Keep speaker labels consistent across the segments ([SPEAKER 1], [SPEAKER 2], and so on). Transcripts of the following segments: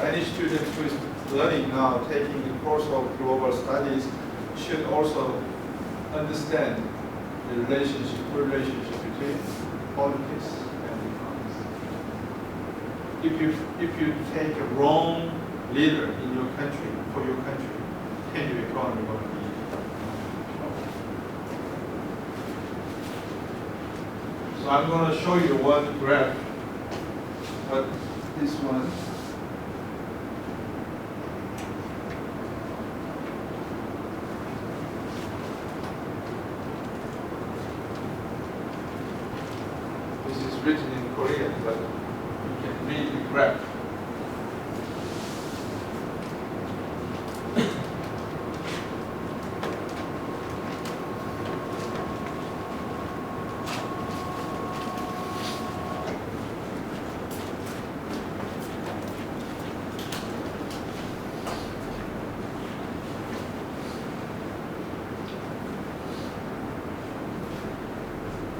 [SPEAKER 1] any student who is learning now, taking the course of global studies, should also understand the relationship between politics and economics. If you take a wrong leader in your country, for your country, then your economy will be in trouble. So I'm going to show you one graph, but this one. This is written in Korean, but you can read the graph.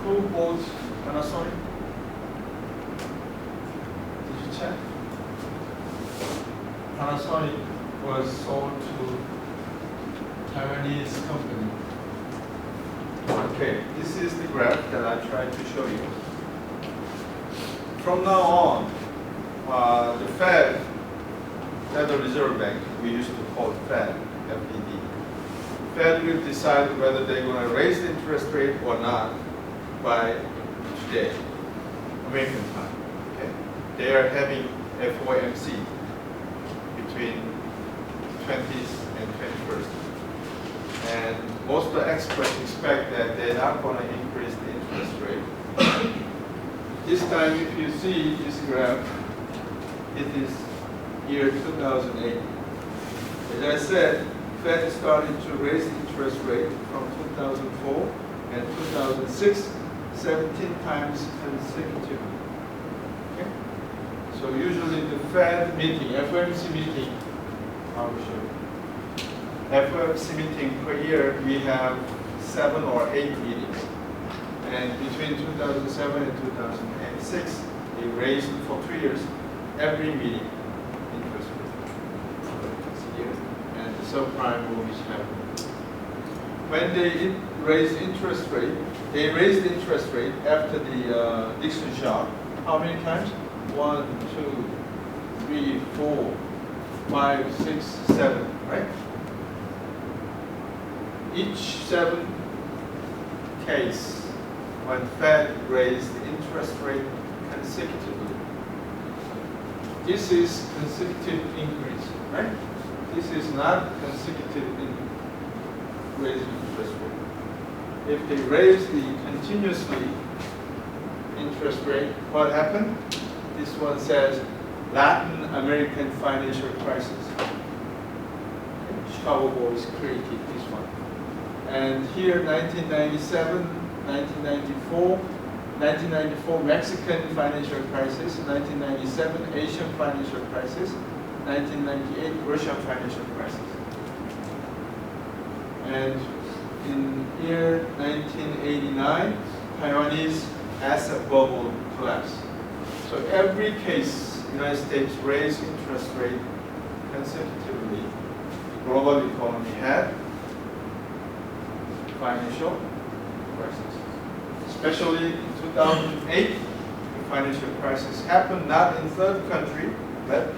[SPEAKER 1] Who bought Panasonic? Did you check? Panasonic was sold to Taiwanese company. Okay, this is the graph that I tried to show you. From now on, the Federal Reserve Bank, we used to call it FED, FED. Fed will decide whether they're going to raise the interest rate or not by today, American time. Okay, they are having FOMC between 20th and 21st, and most of the experts expect that they're not going to increase the interest rate. This time, if you see this graph, it is year 2008. As I said, Fed started to raise the interest rate from 2004 and 2006. 17 times consecutively. Okay? So usually the Fed meeting, FOMC meeting, I will show you. FOMC meeting per year, we have 7 or 8 meetings. And between 2007 and 2006, they raised for 2 years every meeting interest rate. And the subprime mortgage happened. When they raised interest rate, they raised the interest rate after the Nixon shock. How many times? 1, 2, 3, 4, 5, 6, 7, right? Each 7 case when Fed raised the interest rate consecutively. This is consecutive increase, right? This is not consecutive raising interest rate. If they raise the continuously interest rate, what happened? This one says Latin American financial crisis. Chicago boys created this one. And here 1997, 1994 Mexican financial crisis, 1997 Asian financial crisis, 1998 Russian financial crisis. And in year 1989, Taiwanese asset bubble collapse. So every case, the United States raised interest rate consecutively. The global economy had financial crisis. Especially in 2008, the financial crisis happened not in third country, but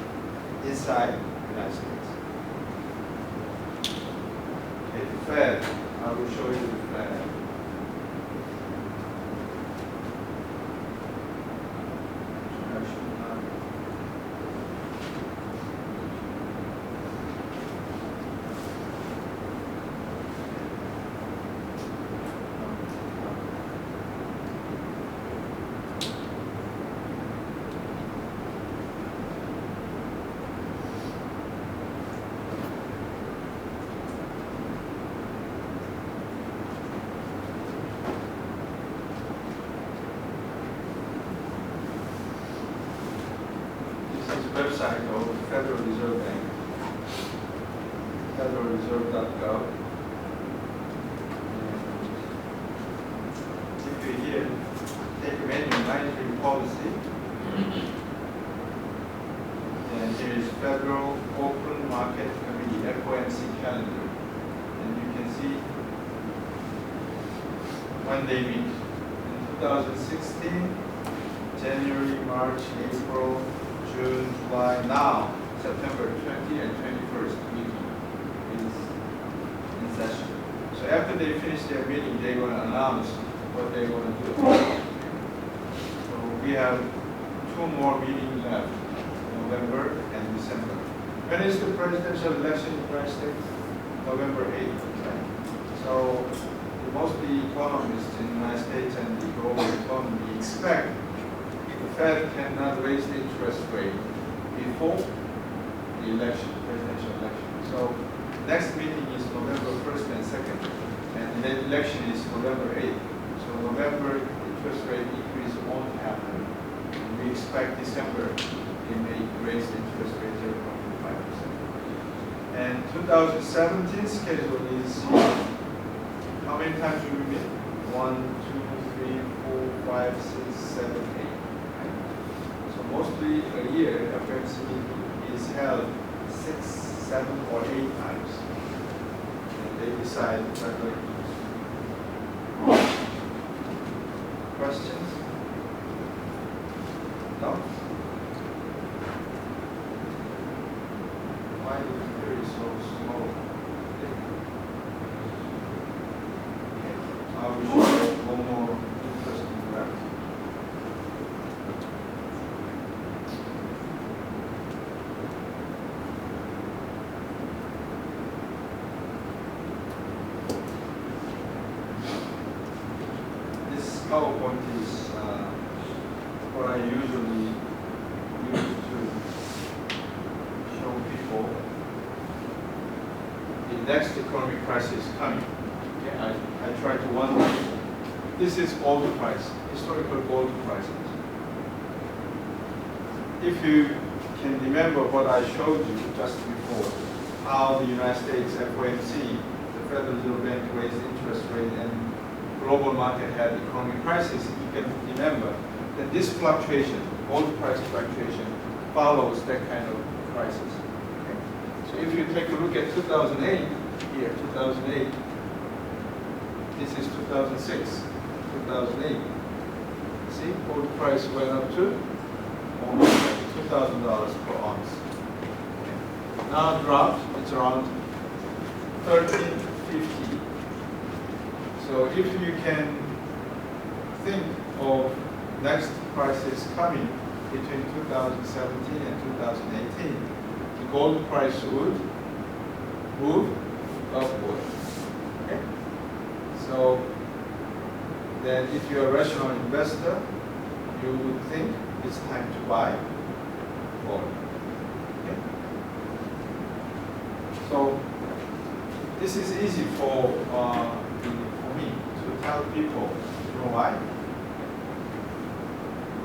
[SPEAKER 1] inside the United States. Okay, the Fed. I will show you the Fed. Website of the Federal Reserve Bank, federalreserve.gov. If you here take a manual monetary policy, and here is Federal Open Market Committee, FOMC calendar. And you can see when they meet. In 2016, January, March, April, June, July, now September 20 and 21st meeting is in session. So after they finish their meeting, they're going to announce what they're going to do. So we have 2 more meetings left, November and December. When is the presidential election in the United States? November 8th. Right? So most of the economists in the United States and the global economy expect the Fed cannot raise the interest rate before the election, presidential election. So next meeting is November 1st and 2nd, and the election is November 8th. So November interest rate increase won't happen. We expect December they may raise the interest rate 0.5%. And 2017 schedule is how many times will we meet? 1, 2, 3, 4, 5, 6, 7, 8. So mostly a year, FOMC is held 6, 7, or 8 times. And they decide whether. Questions? No? Why is it very so slow? We should have one more interesting graph. This PowerPoint is what I usually use to show people the next economic crisis coming. Okay, I try to wonder. This is gold price, historical gold prices. If you can remember what I showed you just before, how the United States FOMC, the Federal Reserve Bank, raised interest rate and global market had economic crisis, if you can remember that this fluctuation, gold price fluctuation, follows that kind of crisis. Okay? So if you take a look at 2008, here, 2008, this is 2006, 2008. See, gold price went up to almost $2,000 per ounce. Okay. Now dropped, it's around $1,350. So if you can think of next crisis coming between 2017 and 2018, the gold price would move upward. Okay? So then if you're a rational investor, you would think it's time to buy gold. Okay? So this is easy for me to tell people. You know why?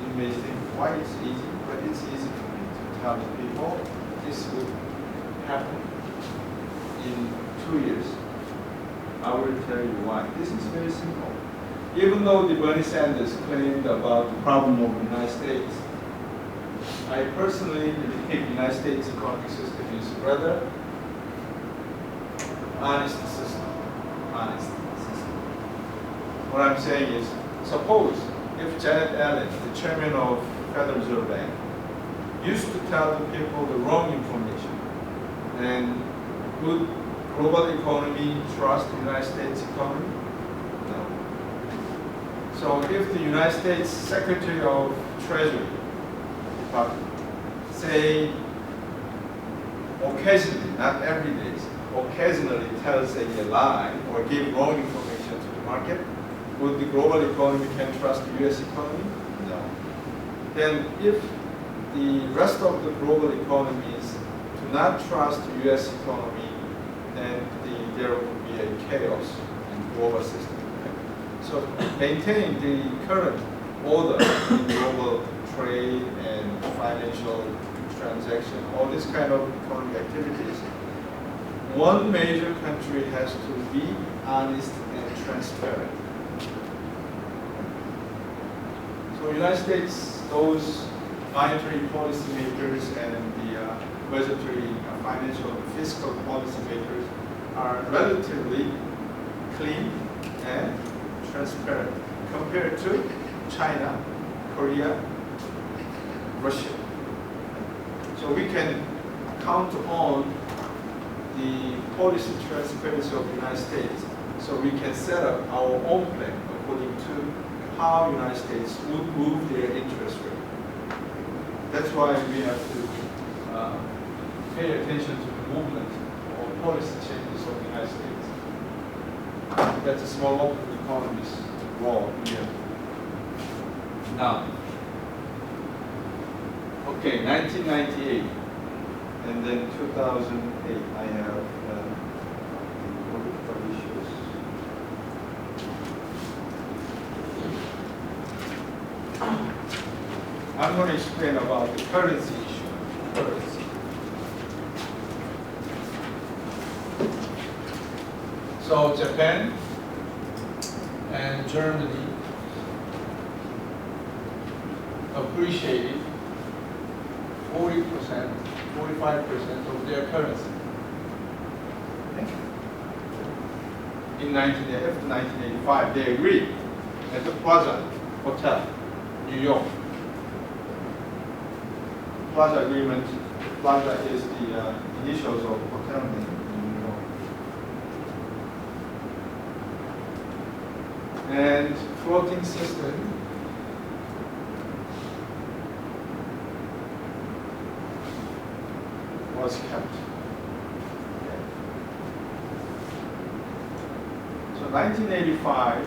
[SPEAKER 1] You may think why it's easy, but it's easy for me to tell people this would happen in 2 years. I will tell you why. This is very simple. Even though the Bernie Sanders claimed about the problem of the United States, I personally believe the United States economic system is rather honest system. Honest system. What I'm saying is, suppose if Janet Yellen, the chairman of Federal Reserve Bank, used to tell the people the wrong information, then would global economy trust the United States economy? No. So if the United States Secretary of Treasury Department, say occasionally, not every day, occasionally tells a lie or give wrong information to the market, would the global economy can trust the U.S. economy? No. Then if the rest of the global economies do not trust the U.S. economy, then there will be a chaos in the global system. So maintain the current order in global trade and financial transaction, all this kind of economic activities. One major country has to be honest and transparent. So United States goes monetary policymakers and the budgetary, financial, fiscal policymakers are relatively clean and transparent compared to China, Korea, Russia. So we can count on the policy transparency of the United States, so we can set up our own plan according to how the United States would move their interest rate. That's why we have to pay attention to the movement or policy changes of the United States. That's a small open economist role here. Now, okay, 1998 and then 2008, I have political issues. I'm going to explain about the currency issue. Currency. So Japan and Germany appreciated 40%, 45% of their currency in after 1985. They agreed at the Plaza Hotel, New York. Plaza Agreement. Plaza is the initials of hotel name in New York. And floating system was kept. Okay. So 1985,